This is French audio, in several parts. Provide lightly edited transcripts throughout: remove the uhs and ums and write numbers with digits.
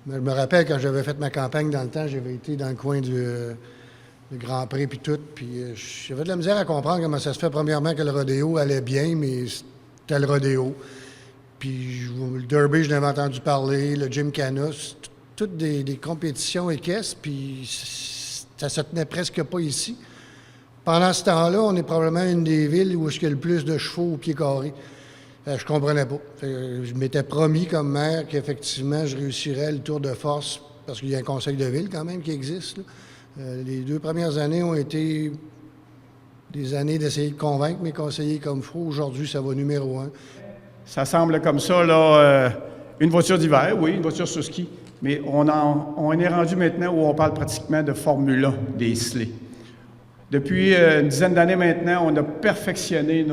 Mais je me rappelle quand j'avais fait ma campagne dans le temps, j'avais été dans le coin du Grand Prix puis tout, puis j'avais de la misère à comprendre comment ça se fait, premièrement, que le rodéo allait bien, mais c'était le rodéo. Puis le derby, je l'avais entendu parler, le Gymkhana, toutes des compétitions équestres, puis ça se tenait presque pas ici. Pendant ce temps-là, on est probablement une des villes où il y a le plus de chevaux au pied carré. Je comprenais pas. Je m'étais promis comme maire qu'effectivement, je réussirais le tour de force, parce qu'il y a un conseil de ville quand même qui existe. Les 2 premières années ont été des années d'essayer de convaincre mes conseillers comme il faut. Aujourd'hui, ça va numéro 1. Ça semble comme ça, là, une voiture d'hiver, oui, une voiture sur ski, mais on est rendu maintenant où on parle pratiquement de Formule 1, des sleighs. Depuis une dizaine d'années maintenant, on a perfectionné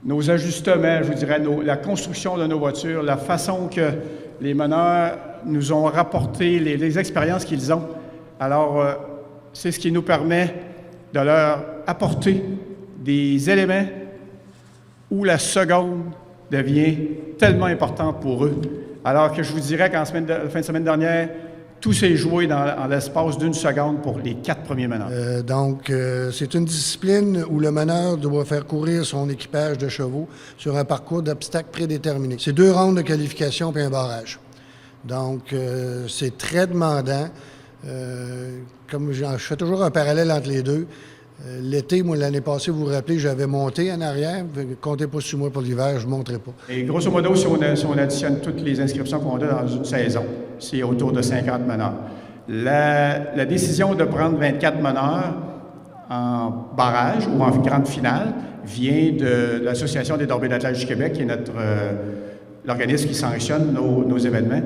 nos ajustements, je vous dirais, la construction de nos voitures, la façon que les meneurs nous ont rapporté, les expériences qu'ils ont. Alors, c'est ce qui nous permet de leur apporter des éléments où la seconde devient tellement importante pour eux. Alors que je vous dirais qu'en fin de semaine dernière, tout s'est joué en l'espace d'une seconde pour les 4 premiers meneurs. Donc, c'est une discipline où le meneur doit faire courir son équipage de chevaux sur un parcours d'obstacles prédéterminé. C'est 2 rondes de qualification puis un barrage. Donc, c'est très demandant. Comme je fais toujours un parallèle entre les deux. L'été, moi, l'année passée, vous vous rappelez, j'avais monté en arrière. Comptez pas sur moi pour l'hiver, je ne monterai pas. Et grosso modo, si on additionne toutes les inscriptions qu'on a dans une saison, c'est autour de 50 meneurs. La décision de prendre 24 meneurs en barrage ou en grande finale vient de l'Association des derbies d'athlètes du Québec, qui est l'organisme qui sanctionne nos événements.